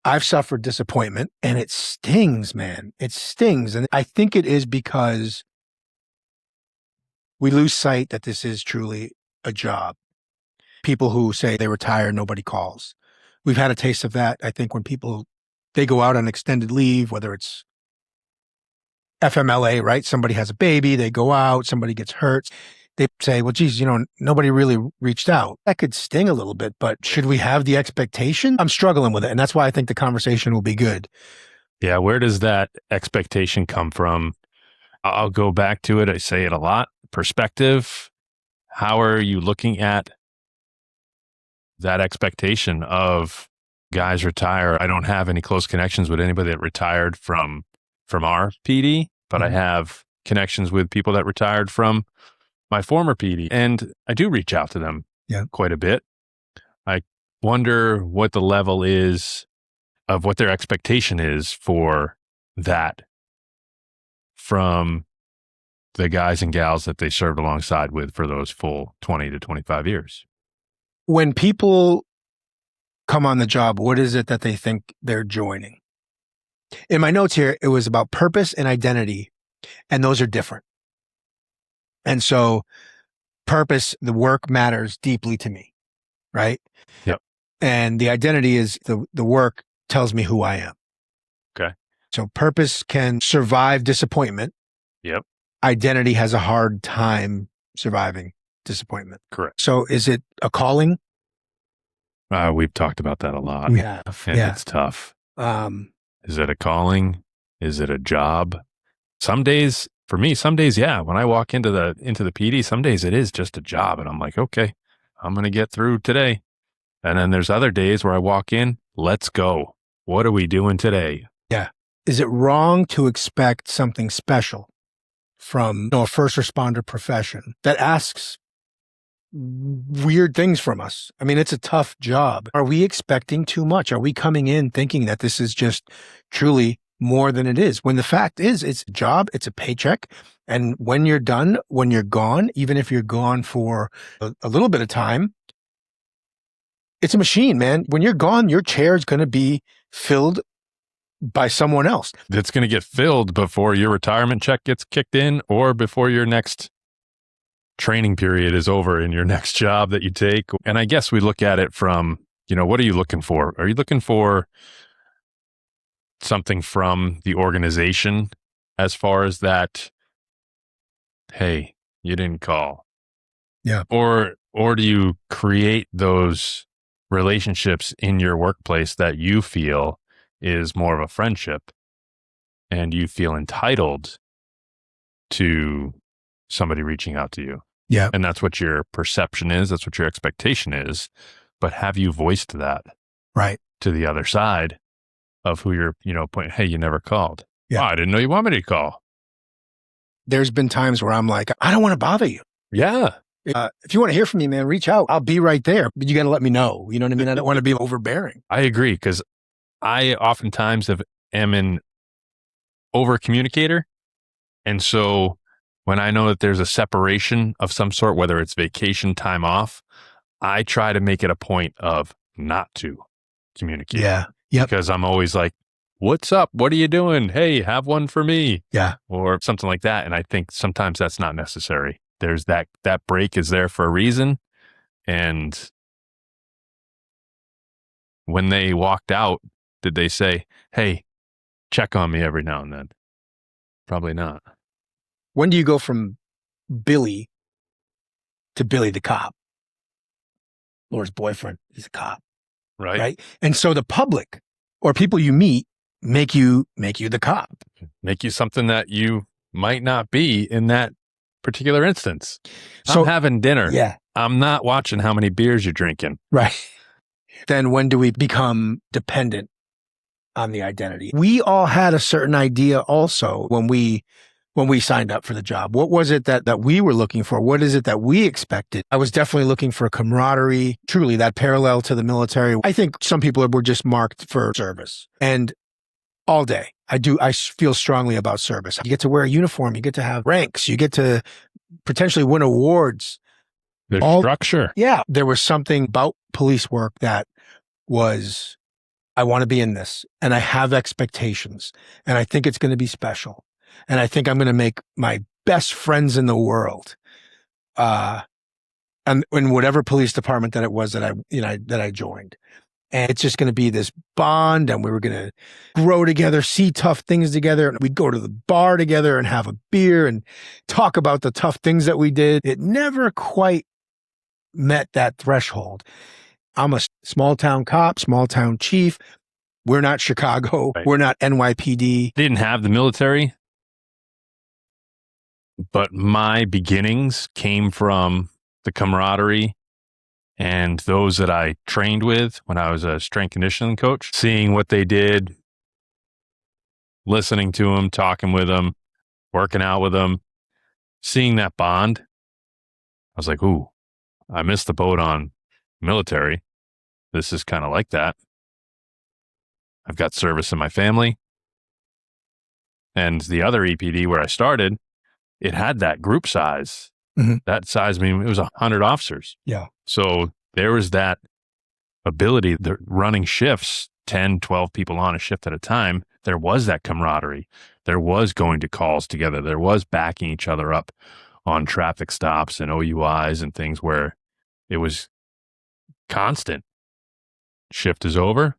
I've suffered disappointment and it stings, man. It stings. And I think it is because we lose sight that this is truly a job. People who say they retire, nobody calls. We've had a taste of that. I think when they go out on extended leave, whether it's FMLA, right? Somebody has a baby, they go out, somebody gets hurt. They say, well, geez, nobody really reached out. That could sting a little bit, but should we have the expectation? I'm struggling with it. And that's why I think the conversation will be good. Yeah. Where does that expectation come from? I'll go back to it. I say it a lot. Perspective. How are you looking at that expectation of guys retire? I don't have any close connections with anybody that retired from our PD, but I have connections with people that retired from my former PD, and I do reach out to them quite a bit. I wonder what the level is of what their expectation is for that from the guys and gals that they served alongside with for those full 20 to 25 years. When people come on the job, what is it that they think they're joining? In my notes here, it was about purpose and identity, and those are different. And so purpose, the work matters deeply to me, right? Yep. And the identity is the work tells me who I am. Okay. So purpose can survive disappointment. Yep. Identity has a hard time surviving disappointment. Correct. So is it a calling? We've talked about that a lot. We have. And it's tough. Is it a calling? Is it a job? Some days, for me, yeah. When I walk into the PD, some days it is just a job. And I'm like, okay, I'm going to get through today. And then there's other days where I walk in, let's go. What are we doing today? Yeah. Is it wrong to expect something special from a first responder profession that asks weird things from us? I mean, it's a tough job. Are we expecting too much? Are we coming in thinking that this is just truly more than it is? When the fact is, it's a job, it's a paycheck. And when you're done, when you're gone, even if you're gone for a little bit of time, it's a machine, man. When you're gone, your chair is going to be filled by someone else. It's going to get filled before your retirement check gets kicked in or before your next training period is over in your next job that you take. And I guess we look at it from, what are you looking for? Are you looking for something from the organization as far as that, hey, you didn't call? Yeah. Or do you create those relationships in your workplace that you feel is more of a friendship and you feel entitled to somebody reaching out to you? Yeah. And that's what your perception is. That's what your expectation is. But have you voiced that right to the other side of who you're, pointing, hey, you never called. Yeah. Oh, I didn't know you wanted me to call. There's been times where I'm like, I don't want to bother you. Yeah. If you want to hear from me, man, reach out. I'll be right there. But you got to let me know. You know what I mean? I don't want to be overbearing. I agree, because I oftentimes am an over communicator. And so when I know that there's a separation of some sort, whether it's vacation, time off, I try to make it a point of not to communicate. Yeah. Yep. Because I'm always like, what's up? What are you doing? Hey, have one for me. Yeah. Or something like that. And I think sometimes that's not necessary. There's that break is there for a reason. And when they walked out, did they say, hey, check on me every now and then? Probably not. When do you go from Billy to Billy the cop? Laura's boyfriend is a cop. Right. And so the public or people you meet make you the cop. Make you something that you might not be in that particular instance. So, I'm having dinner. Yeah. I'm not watching how many beers you're drinking. Right. Then when do we become dependent on the identity? We all had a certain idea also when we signed up for the job. What was it that we were looking for? What is it that we expected? I was definitely looking for camaraderie, truly that parallel to the military. I think some people were just marked for service. And all day, I feel strongly about service. You get to wear a uniform. You get to have ranks. You get to potentially win awards. There's structure. Yeah. There was something about police work that was I want to be in this, and I have expectations, and I think it's going to be special, and I think I'm going to make my best friends in the world, and in whatever police department that it was that I joined. And it's just going to be this bond, and we were going to grow together, see tough things together. And we'd go to the bar together and have a beer and talk about the tough things that we did. It never quite met that threshold. I'm a small town cop, small town chief. We're not Chicago. Right. We're not NYPD. Didn't have the military, but my beginnings came from the camaraderie and those that I trained with when I was a strength conditioning coach, seeing what they did, listening to them, talking with them, working out with them, seeing that bond. I was like, ooh, I missed the boat on military. This is kind of like that. I've got service in my family. And the other EPD where I started, it had that group size. Mm-hmm. That size, I mean, it was 100 officers. Yeah. So there was that ability, the running shifts, 10, 12 people on a shift at a time. There was that camaraderie. There was going to calls together. There was backing each other up on traffic stops and OUIs and things where it was constant. Shift is over.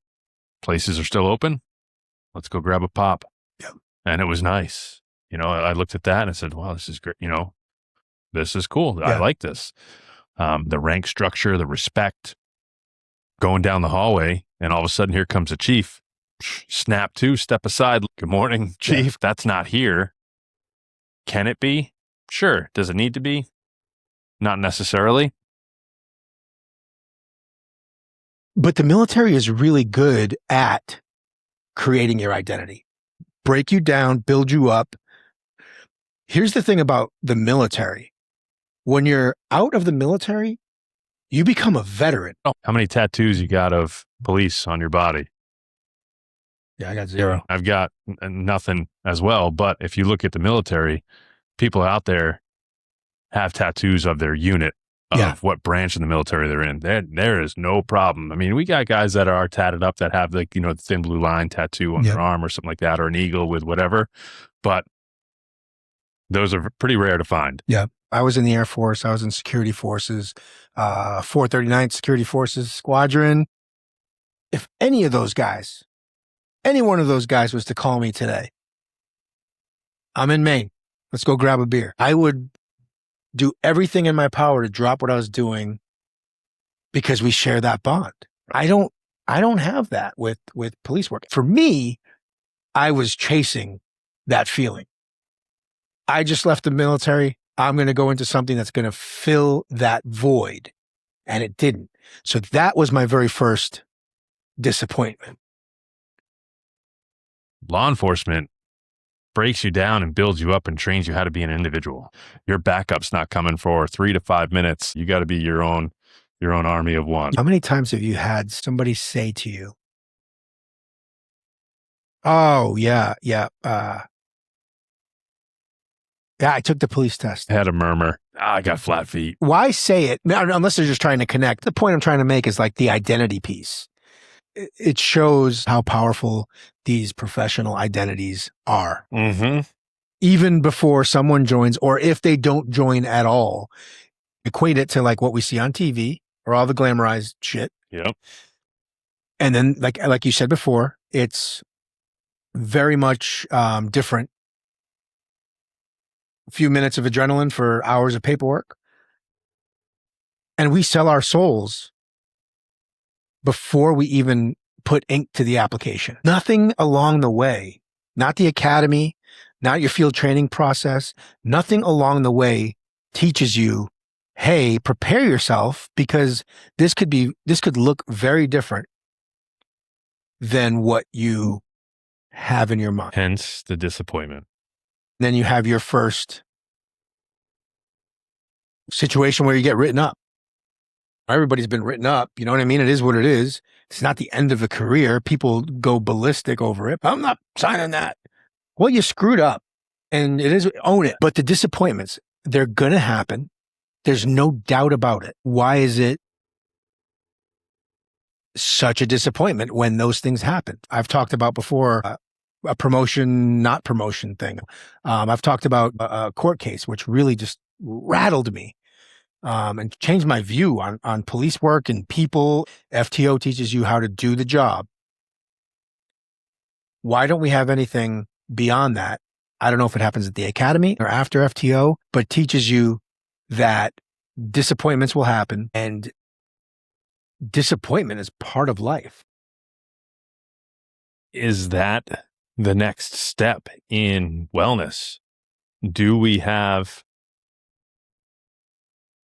Places are still open. Let's go grab a pop. Yeah. And it was nice. I looked at that and I said, wow, this is great. This is cool. Yeah. I like this. The rank structure, the respect, going down the hallway, and all of a sudden here comes a chief. Snap to, step aside. Good morning, chief. Yeah. That's not here. Can it be? Sure. Does it need to be? Not necessarily. But the military is really good at creating your identity, break you down, build you up. Here's the thing about the military. When you're out of the military, you become a veteran. Oh, how many tattoos you got of police on your body? Yeah, I got 0. I've got nothing as well. But if you look at the military, people out there have tattoos of their unit, of what branch in the military they're in. There is no problem. I mean, we got guys that are tatted up that have the thin blue line tattoo on their arm or something like that, or an eagle with whatever. But those are pretty rare to find. Yeah. I was in the Air Force. I was in security forces, 439th Security Forces Squadron. If any of those guys, any one of those guys was to call me today, I'm in Maine. Let's go grab a beer. I would do everything in my power to drop what I was doing because we share that bond. I don't have that with police work. For me, I was chasing that feeling. I just left the military. I'm going to go into something that's going to fill that void. And it didn't. So that was my very first disappointment. Law enforcement breaks you down and builds you up and trains you how to be an individual. Your backup's not coming for 3 to 5 minutes. You got to be your own army of one. How many times have you had somebody say to you, oh, yeah, I took the police test. I had a murmur. I got flat feet. Why say it? Unless they're just trying to connect. The point I'm trying to make is like the identity piece. It shows how powerful these professional identities are. Mm-hmm. Even before someone joins, or if they don't join at all, equate it to like what we see on TV or all the glamorized shit. Yep. And then like you said before, it's very much different. A few minutes of adrenaline for hours of paperwork. And we sell our souls before we even put ink to the application. Nothing along the way, not the academy, not your field training process, nothing along the way teaches you, hey, prepare yourself because this could look very different than what you have in your mind. Hence the disappointment. Then you have your first situation where you get written up. Everybody's been written up. You know what I mean? It is what it is. It's not the end of a career. People go ballistic over it. I'm not signing that. Well, you screwed up and it is, own it. But the disappointments, they're going to happen. There's no doubt about it. Why is it such a disappointment when those things happen. I've talked about before a promotion, not promotion thing. I've talked about a court case, which really just rattled me and changed my view on police work and people. FTO teaches you how to do the job. Why don't we have anything beyond that? I don't know if it happens at the academy or after FTO, but teaches you that disappointments will happen and disappointment is part of life. Is that the next step in wellness? Do we have,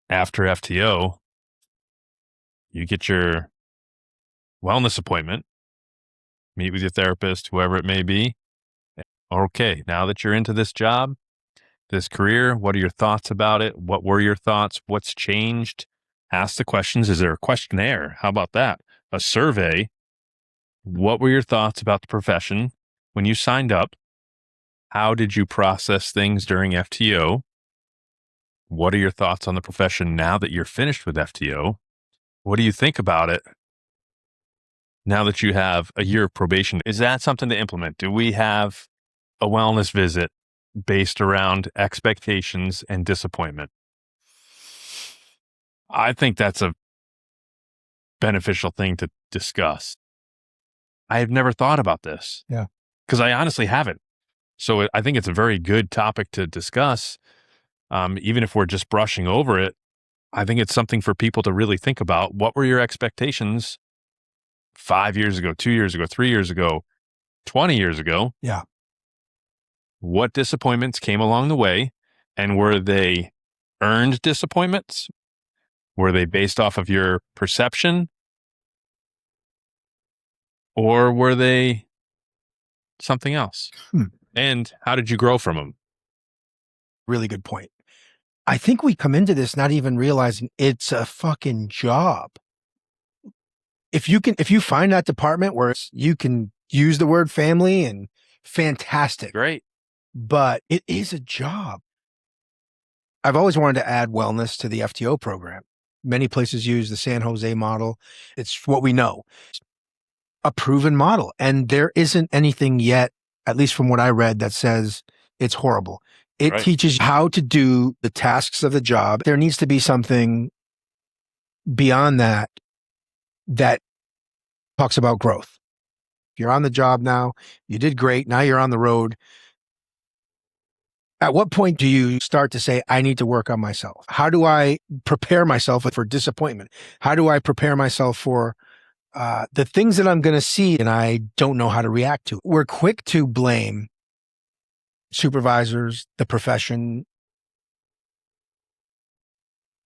after FTO, you get your wellness appointment, meet with your therapist, whoever it may be. Okay, now that you're into this job, this career, what are your thoughts about it? What were your thoughts? What's changed? Ask the questions. Is there a questionnaire? How about that? A survey. What were your thoughts about the profession when you signed up? How did you process things during FTO? What are your thoughts on the profession now that you're finished with FTO? What do you think about it now that you have a year of probation? Is that something to implement? Do we have a wellness visit based around expectations and disappointment? I think that's a beneficial thing to discuss. I have never thought about this. Yeah. Because I honestly haven't. So I think it's a very good topic to discuss. Even if we're just brushing over it, I think it's something for people to really think about. What were your expectations 5 years ago, 2 years ago, 3 years ago, 20 years ago? Yeah. What disappointments came along the way? And were they earned disappointments? Were they based off of your perception? Or were they something else? And how did you grow from them? Really good point. I think we come into this not even realizing it's a fucking job. If you find that department where you can use the word family, and fantastic. Great. But it is a job. I've always wanted to add wellness to the FTO program. Many places use the San Jose model. It's what we know. A proven model. And there isn't anything yet, at least from what I read, that says it's horrible. It Right. teaches how to do the tasks of the job. There needs to be something beyond that that talks about growth. You're on the job now. You did great. Now you're on the road. At what point do you start to say, I need to work on myself? How do I prepare myself for disappointment? How do I prepare myself for the things that I'm going to see and I don't know how to react to? We're quick to blame supervisors, the profession.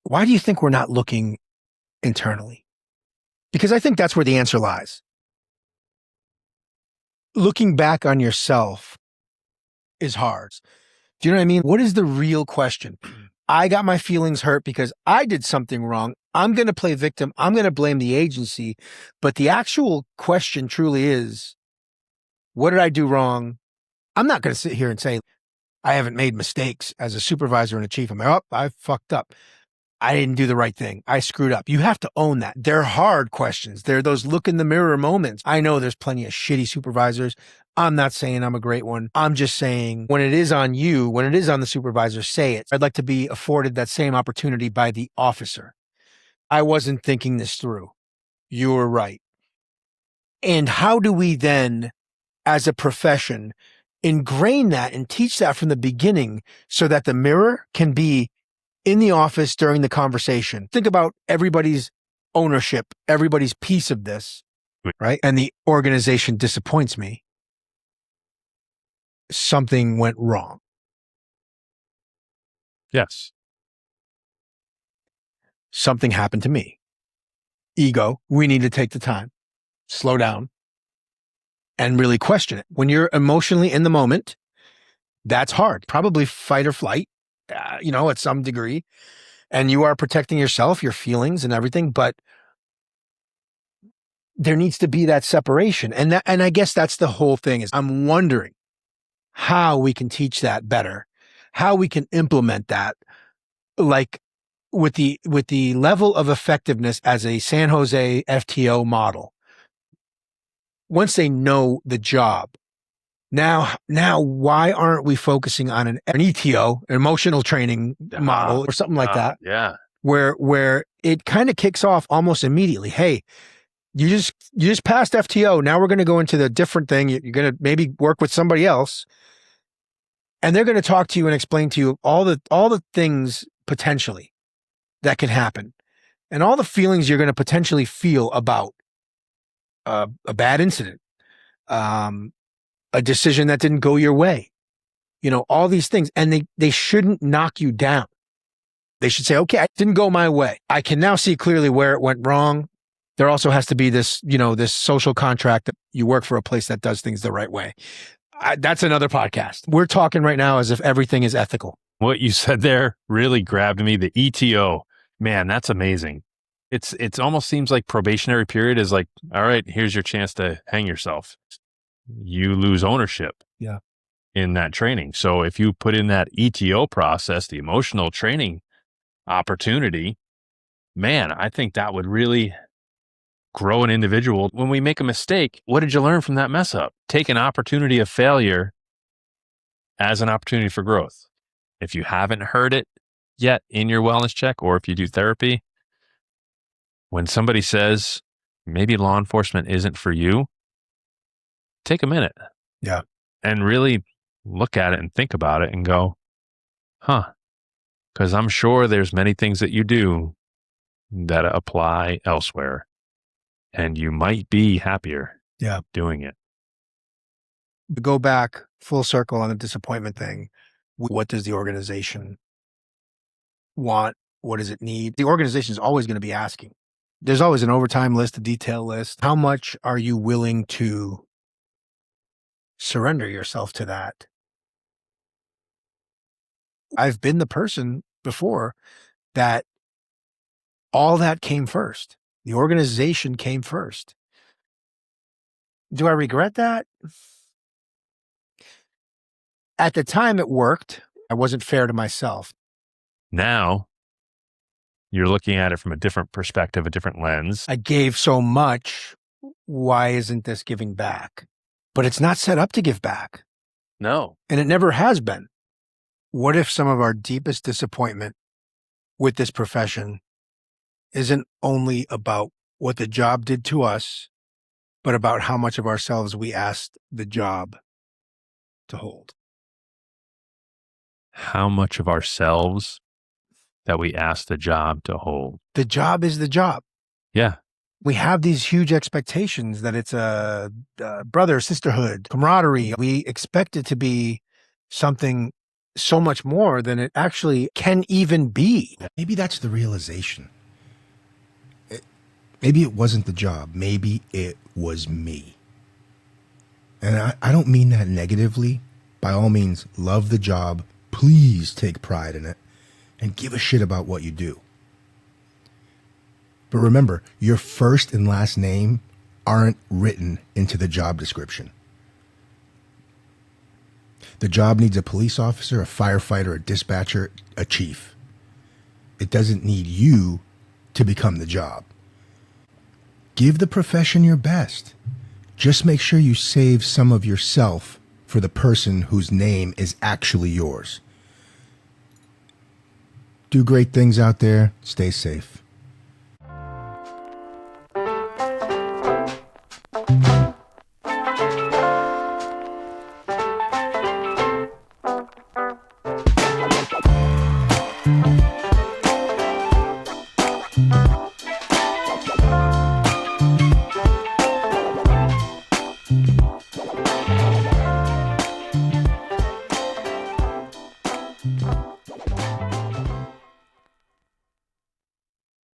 Why do you think we're not looking internally? Because I think that's where the answer lies. Looking back on yourself is hard. Do you know what I mean? What is the real question? I got my feelings hurt because I did something wrong. I'm going to play victim. I'm going to blame the agency. But the actual question truly is, what did I do wrong? I'm not going to sit here and say, I haven't made mistakes as a supervisor and a chief. I'm like, oh, I fucked up. I didn't do the right thing. I screwed up. You have to own that. They're hard questions. They're those look in the mirror moments. I know there's plenty of shitty supervisors. I'm not saying I'm a great one. I'm just saying when it is on you, when it is on the supervisor, say it. I'd like to be afforded that same opportunity by the officer. I wasn't thinking this through. You were right. And how do we then, as a profession, ingrain that and teach that from the beginning so that the mirror can be in the office during the conversation? Think about everybody's ownership, everybody's piece of this, right? And the organization disappoints me. Something went wrong. Yes. Something happened to me. Ego, we need to take the time, slow down, and really question it. When you're emotionally in the moment, that's hard. Probably fight or flight, at some degree. And you are protecting yourself, your feelings and everything, but there needs to be that separation. And I guess that's the whole thing is I'm wondering how we can teach that better, how we can implement that. Like with the level of effectiveness as a San Jose FTO model, once they know the job, now why aren't we focusing on an ETO, an emotional training model or something like that? Yeah. Where it kind of kicks off almost immediately. Hey, you just passed FTO. Now we're going to go into the different thing. You're going to maybe work with somebody else, and they're going to talk to you and explain to you all the things potentially that can happen, and all the feelings you're going to potentially feel about a bad incident, a decision that didn't go your way, all these things, and they shouldn't knock you down. They should say, okay, it didn't go my way. I can now see clearly where it went wrong. There also has to be this, this social contract that you work for a place that does things the right way. That's another podcast. We're talking right now as if everything is ethical. What you said there really grabbed me. The ETO, man, that's amazing. It's almost seems like probationary period is like, all right, here's your chance to hang yourself. You lose ownership. Yeah. In that training. So if you put in that ETO process, the emotional training opportunity, man, I think that would really grow an individual. When we make a mistake, what did you learn from that mess up? Take an opportunity of failure as an opportunity for growth. If you haven't heard it yet in your wellness check, or if you do therapy, when somebody says maybe law enforcement isn't for you, take a minute. Yeah. And really look at it and think about it and go, because I'm sure there's many things that you do that apply elsewhere, and you might be happier doing it. To go back full circle on the disappointment thing, what does the organization want? What does it need? The organization is always going to be asking. There's always an overtime list, a detail list. How much are you willing to surrender yourself to that? I've been the person before that all that came first. The organization came first. Do I regret that? At the time, it worked. I wasn't fair to myself. Now, you're looking at it from a different perspective, a different lens. I gave so much. Why isn't this giving back? But it's not set up to give back. No. And it never has been. What if some of our deepest disappointment with this profession isn't only about what the job did to us, but about how much of ourselves we asked the job to hold? How much of ourselves that we asked the job to hold? The job is the job. Yeah. We have these huge expectations that it's a brother, sisterhood, camaraderie. We expect it to be something so much more than it actually can even be. Maybe that's the realization. Maybe it wasn't the job. Maybe it was me. And I don't mean that negatively. By all means, love the job. Please take pride in it and give a shit about what you do. But remember, your first and last name aren't written into the job description. The job needs a police officer, a firefighter, a dispatcher, a chief. It doesn't need you to become the job. Give the profession your best. Just make sure you save some of yourself for the person whose name is actually yours. Do great things out there. Stay safe.